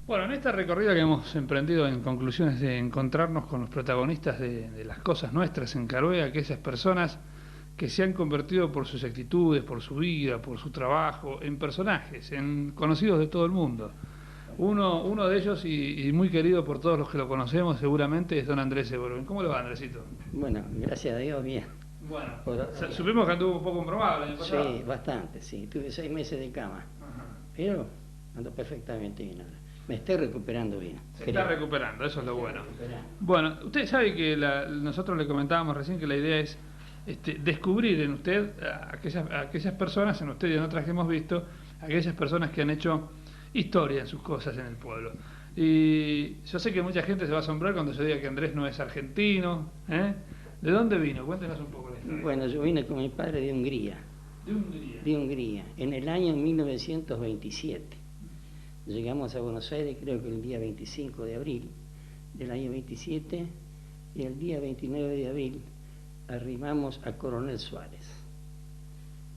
Bueno, en esta recorrida que hemos emprendido en conclusiones de encontrarnos con los protagonistas de las cosas nuestras en Caruega, aquellas personas que se han convertido por sus actitudes, por su vida, por su trabajo, en personajes, en conocidos de todo el mundo. Uno de ellos, y muy querido por todos los que lo conocemos, seguramente es don Andrés Eborben. ¿Cómo le va, Andresito? Bueno, gracias a Dios, bien. Bueno, Bien. supimos que anduvo un poco embromado el año pasado. Sí, bastante, sí. Tuve 6 meses de cama, Ajá. pero ando perfectamente bien ahora. Me estoy recuperando bien, Se está creo. recuperando, eso es lo bueno. Recuperando. Bueno, usted sabe que nosotros le comentábamos recién que la idea es descubrir en usted a aquellas personas, en usted y en otras que hemos visto, aquellas personas que han hecho historia en sus cosas en el pueblo. Y yo sé que mucha gente se va a asombrar cuando yo diga que Andrés no es argentino. ¿Eh? ¿De dónde vino? Cuéntenos un poco la historia. Bueno, yo vine con mi padre de Hungría, De Hungría. en el año 1927. Llegamos a Buenos Aires creo que el día 25 de abril del año 27 y el día 29 de abril arrimamos a Coronel Suárez.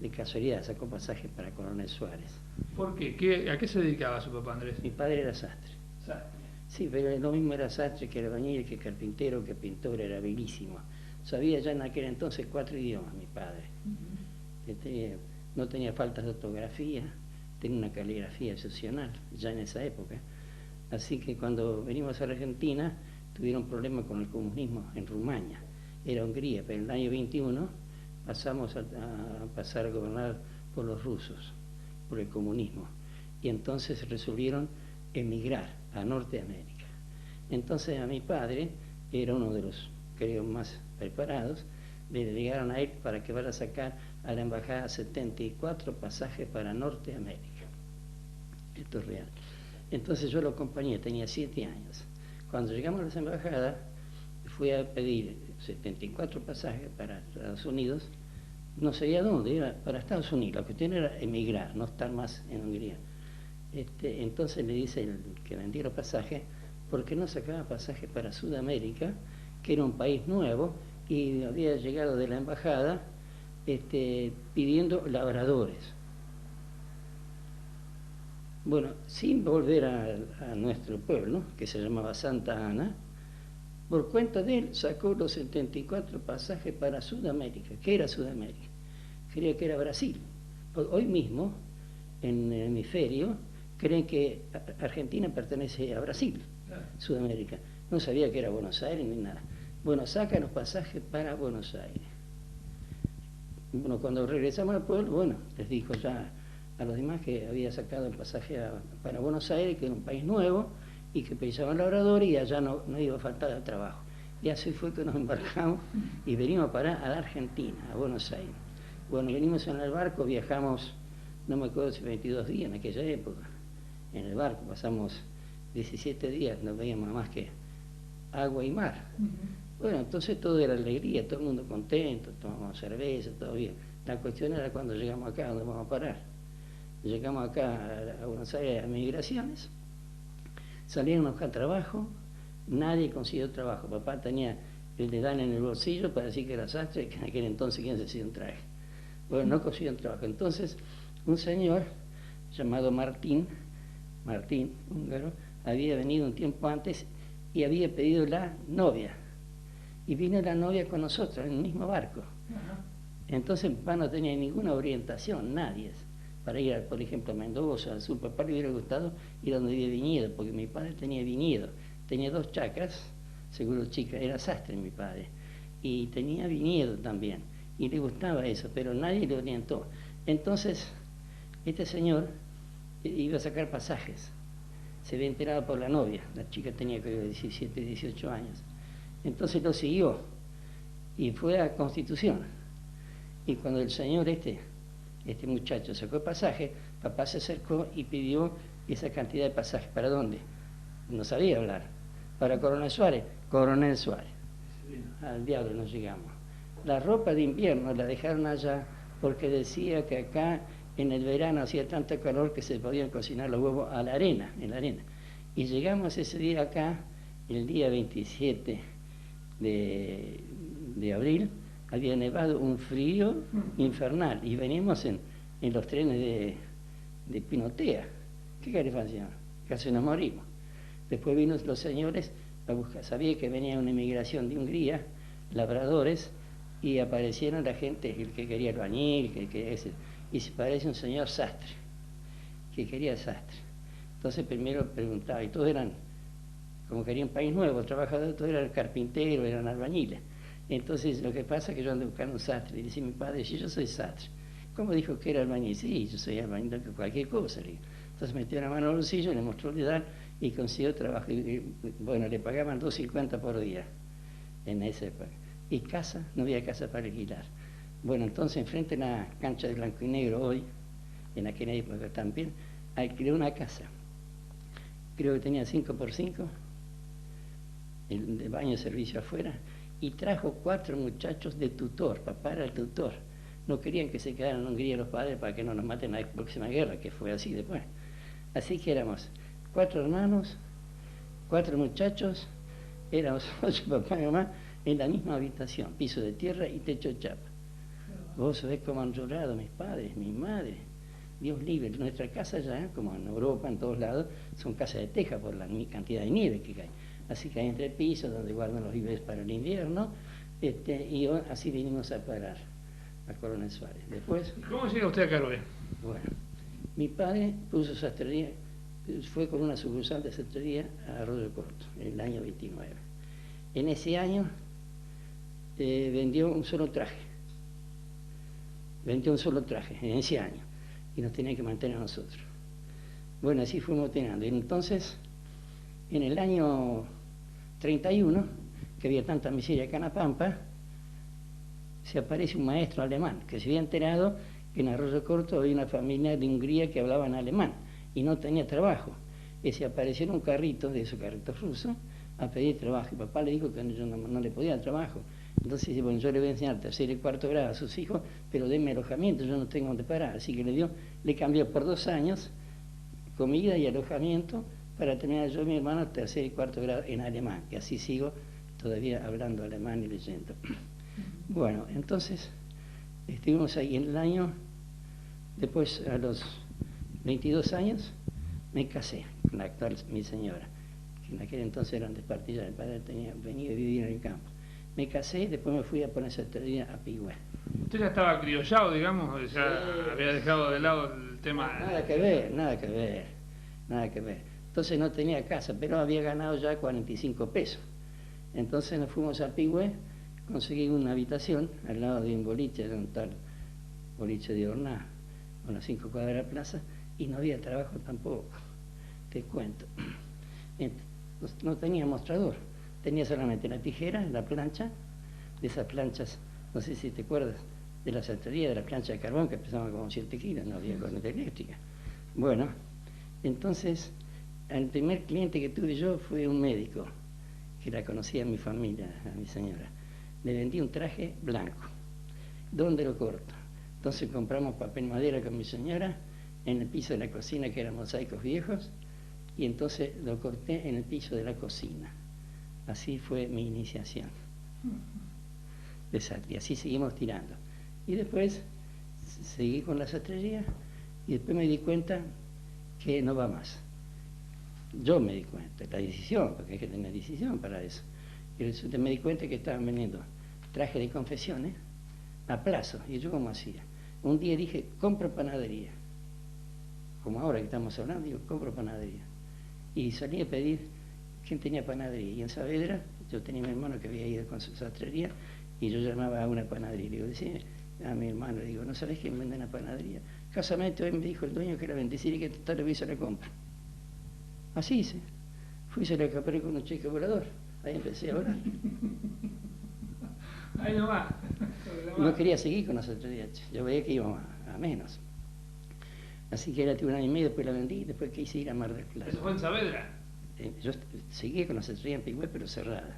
De casualidad sacó pasaje para Coronel Suárez. ¿Por qué? ¿A qué se dedicaba su papá Andrés? Mi padre era sastre. Sastre. Sí, pero lo mismo era sastre que albañil, que carpintero, que pintor, era habilísimo. Sabía ya en aquel entonces 4 idiomas mi padre. No tenía faltas de ortografía, tenía una caligrafía excepcional ya en esa época. Así que cuando venimos a la Argentina tuvieron problemas con el comunismo en Rumania. Era Hungría, pero en el año 21 pasamos a pasar a gobernar por los rusos, por el comunismo. Y entonces resolvieron emigrar a Norteamérica. Entonces a mi padre, que era uno de los, creo, más preparados, le delegaron a él para que vaya a sacar a la embajada 74 pasajes para Norteamérica. Esto es real. Entonces yo lo acompañé, tenía 7 años. Cuando llegamos a las embajadas, fui a pedir 74 pasajes para Estados Unidos, no sabía dónde, era para Estados Unidos. La cuestión era emigrar, no estar más en Hungría. Entonces le dice el que vendía los pasajes, ¿por qué no sacaba pasajes para Sudamérica, que era un país nuevo, y había llegado de la embajada pidiendo labradores? Bueno, sin volver a nuestro pueblo, que se llamaba Santa Ana, por cuenta de él sacó los 74 pasajes para Sudamérica. ¿Qué era Sudamérica? Creía que era Brasil. Hoy mismo, en el hemisferio, creen que Argentina pertenece a Brasil, Sudamérica. No sabía que era Buenos Aires ni nada. Bueno, saca los pasajes para Buenos Aires. Bueno, cuando regresamos al pueblo, bueno, les dijo ya a los demás que había sacado el pasaje para Buenos Aires, que era un país nuevo, y que pensaban labradores y allá no iba a faltar el trabajo. Y así fue que nos embarcamos y venimos a parar a la Argentina, a Buenos Aires. Bueno, venimos en el barco, viajamos, no me acuerdo si 22 días en aquella época. En el barco pasamos 17 días, no veíamos más que agua y mar. Bueno, entonces todo era alegría, todo el mundo contento, tomamos cerveza, todo bien. La cuestión era cuando llegamos acá, ¿dónde vamos a parar? Llegamos acá a Buenos Aires a Migraciones, salieron a buscar trabajo, nadie consiguió trabajo. Papá tenía el dedal en el bolsillo para decir que era sastre, que en aquel entonces quién se hacía un traje. Bueno, no consiguieron trabajo. Entonces, un señor llamado Martín, húngaro, había venido un tiempo antes y había pedido la novia. Y vino la novia con nosotros en el mismo barco. Entonces papá no tenía ninguna orientación, nadie, para ir, por ejemplo, a Mendoza, al sur. Papá le hubiera gustado ir a donde había viñedo, porque mi padre tenía viñedo. Tenía 2 chacras, seguro chica, era sastre mi padre. Y tenía viñedo también. Y le gustaba eso, pero nadie le orientó. Entonces, este señor iba a sacar pasajes. Se había enterado por la novia. La chica tenía creo 17, 18 años. Entonces lo siguió y fue a Constitución. Y cuando el señor este muchacho sacó el pasaje, papá se acercó y pidió esa cantidad de pasajes. ¿Para dónde? No sabía hablar. Para Coronel Suárez. Coronel Suárez. Al diablo nos llegamos. La ropa de invierno la dejaron allá porque decía que acá en el verano hacía tanto calor que se podían cocinar los huevos a la arena, en la arena. Y llegamos ese día acá, el día 27 de abril, había nevado un frío infernal y venimos en los trenes de Pinotea. ¿Qué calefacción? Casi nos morimos. Después vino los señores a buscar, sabía que venía una inmigración de Hungría, labradores, y aparecieron la gente, el que quería albañil, que quería ese, y se parece un señor sastre, que quería sastre. Entonces primero preguntaba, y todos eran, como quería un país nuevo, trabajadores, todos eran carpinteros, eran albañiles. Entonces lo que pasa es que yo ando buscando un sastre, y dice mi padre, sí, yo soy sastre. ¿Cómo dijo que era albañil? Sí, yo soy albañil de cualquier cosa. Le digo. Entonces metió la mano al bolsillo, le mostró la edad y consiguió trabajo. Bueno, le pagaban 2.50 por día en esa época. Y casa, no había casa para alquilar. Bueno, entonces enfrente de la cancha de blanco y negro hoy, en aquella época también, alquilé una casa. Creo que tenía 5x5, el de baño de servicio afuera, y trajo 4 muchachos de tutor, papá era el tutor. No querían que se quedaran en Hungría los padres para que no nos maten en la próxima guerra, que fue así después. Así que éramos 4 hermanos, 4 muchachos, éramos 8 papá y mamá, en la misma habitación, piso de tierra y techo de chapa. Vos sabés cómo han llorado mis padres, mi madre. Dios libre, nuestra casa ya, como en Europa, en todos lados, son casas de teja por la cantidad de nieve que cae. Así que hay entre pisos donde guardan los víveres para el invierno, y así vinimos a parar a Coronel Suárez. Después, ¿Cómo llega usted a Caroe? bueno, mi padre puso sastrería, fue con una sucursal de sastrería a Arroyo Corto, en el año 29. En ese año vendió un solo traje, en ese año, y nos tenía que mantener a nosotros. Bueno, así fuimos teniendo. Y entonces, en el año 31, que había tanta miseria acá en La Pampa, se aparece un maestro alemán que se había enterado que en Arroyo Corto había una familia de Hungría que hablaban alemán y no tenía trabajo. Y se apareció en un carrito, de esos carritos rusos, a pedir trabajo. Y papá le dijo que yo no le podía dar trabajo. Entonces dice, bueno, yo le voy a enseñar tercer y cuarto grado a sus hijos, pero denme alojamiento, yo no tengo donde parar. Así que le cambió por 2 años comida y alojamiento para terminar yo y mi hermano tercer y cuarto grado en alemán, que así sigo todavía hablando alemán y leyendo. Bueno, entonces estuvimos ahí en el año, después a los 22 años me casé con la actual mi señora, que en aquel entonces eran despartillados, el padre venía a vivir en el campo. Me casé y después me fui a poner sastrería a Pigüé. ¿Usted ya estaba criollado, digamos? ¿Ya había dejado de lado el tema? Nada que ver. Entonces no tenía casa, pero había ganado ya 45 pesos. Entonces nos fuimos a Pigüé, conseguí una habitación al lado de un boliche, de un tal boliche de Horná, a las 5 cuadras de la plaza, y no había trabajo tampoco, te cuento. No tenía mostrador. Tenía solamente la tijera, la plancha, de esas planchas, no sé si te acuerdas, de la sastrería, de la plancha de carbón que pesaban como 7 kilos, no había corriente eléctrica. Bueno, entonces, el primer cliente que tuve yo fue un médico, que la conocía a mi familia, a mi señora. Le vendí un traje blanco. ¿Dónde lo corto? Entonces compramos papel madera con mi señora, en el piso de la cocina, que eran mosaicos viejos, y entonces lo corté en el piso de la cocina. Así fue mi iniciación. Exacto, y así seguimos tirando. Y después seguí con la sastrería y después me di cuenta que no va más. Yo me di cuenta, la decisión, porque hay que tener decisión para eso. Y resulta, me di cuenta que estaban vendiendo trajes de confesiones a plazo. ¿Y yo cómo hacía? Un día dije, compro panadería. Como ahora que estamos hablando, digo, compro panadería. Y salí a pedir quién tenía panadería. Y en Saavedra, yo tenía a mi hermano que había ido con su sastrería, y yo llamaba a una panadería. Le digo, decime a mi hermano, le digo, ¿no sabés quién vende una panadería? Casamente hoy me dijo el dueño que la vendí, y que tal vez se la compra. Así hice. Fui y se la compré con un cheque volador. Ahí empecé a orar. Ahí nomás. No quería seguir con la sastrería. Yo veía que íbamos a menos. Así que era 1 año y medio, después la vendí, después quise ir a Mar del Plata. ¿Eso fue en Saavedra? Yo seguí con la sastrería en Pigüé, pero cerrada.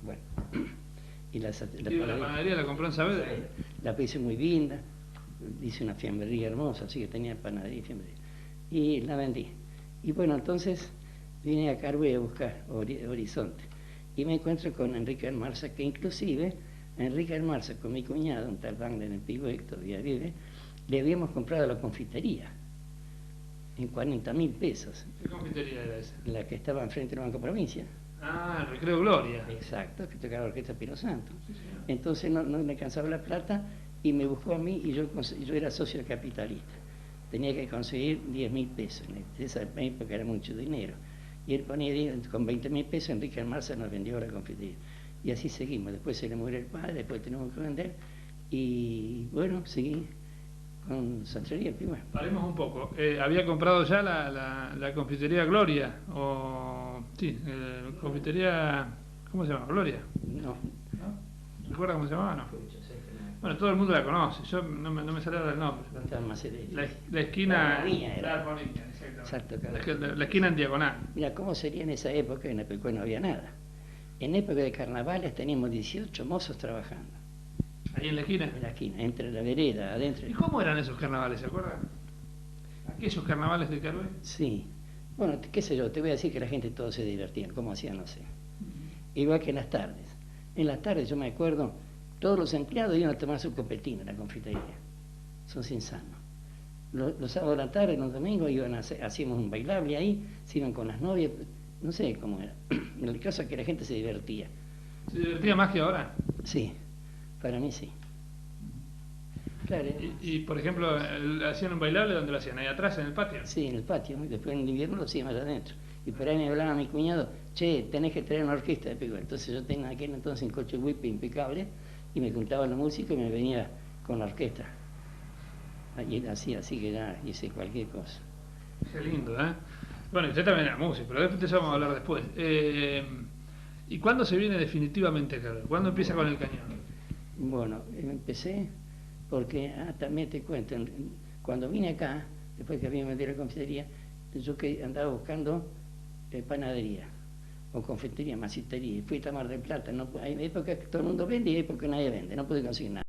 Bueno. Y la panadería la compró en Saavedra. La hice muy linda, hice una fiambrería hermosa, así que tenía panadería y fiambrería. Y la vendí. Y bueno, entonces vine a Caroe a buscar Horizonte. Y me encuentro con Enrique Almarza, que inclusive Enrique Almarza, con mi cuñado, un tal Wagner en Pigüé, que todavía vive, le habíamos comprado la confitería. en 40.000 pesos. ¿Qué confitería era esa? La que estaba enfrente del Banco Provincia. Ah, el Recreo Gloria. Exacto, que tocaba la orquesta Pino Santo. Sí, señor. Entonces no me alcanzaba la plata y me buscó a mí y yo era socio capitalista. Tenía que conseguir 10.000 pesos. En esa época era mucho dinero. Y él ponía con 20.000 pesos, Enrique Almarza nos vendió la confitería. Y así seguimos. Después se le murió el padre, después tenemos que vender. Y bueno, seguí con Sastrería primero. Paremos un poco. ¿Había comprado ya la confitería Gloria? O sí, confitería... ¿Cómo se llama? Gloria. No. ¿No? ¿Recuerda cómo se llamaba? No. Pucha, sé que no. Bueno, todo el mundo la conoce. Yo no me sale ahora el nombre. Estaba en Macerera. La esquina... La Armonía era. La Armonía, exactamente. Exacto, claro. La esquina en diagonal. Mira, ¿cómo sería en esa época? En Epecuén no había nada. En época de carnavales teníamos 18 mozos trabajando. Ahí en la esquina. En la esquina, entre la vereda, adentro. ¿Y cómo eran esos carnavales, se acuerdan? ¿Aquellos carnavales de Carué? Sí. Bueno, qué sé yo, te voy a decir que la gente todos se divertían. ¿Cómo hacían? No sé. Igual que en las tardes. En las tardes, yo me acuerdo, todos los empleados iban a tomar su copetín en la confitería. Son insanos. Los sábados de la tarde, los domingos, hacíamos un bailable ahí, se iban con las novias, no sé cómo era. El caso es que la gente se divertía. ¿Se divertía más que ahora? Sí, para mí sí. Claro. Y por ejemplo, ¿hacían un bailable donde lo hacían? ¿Ahí atrás, en el patio? Sí, en el patio, y después en el invierno lo hacíamos allá adentro. Y por ahí me hablaba mi cuñado, che, tenés que traer una orquesta de Epecuén. Entonces yo tenía aquel entonces un coche whip impecable, y me juntaba la música y me venía con la orquesta. Y así que ya hice cualquier cosa. Qué lindo, ¿eh? Bueno, usted también era músico, pero de eso vamos a hablar después. ¿Y cuándo se viene definitivamente, Carlos? ¿Cuándo empieza con el cañón? Bueno, empecé porque, también te cuento, cuando vine acá, después que había vendido la confitería, yo que andaba buscando panadería, o confitería, masitería, y fui a Mar del Plata. No, hay épocas que todo el mundo vende y hay épocas que nadie vende, no pude conseguir nada.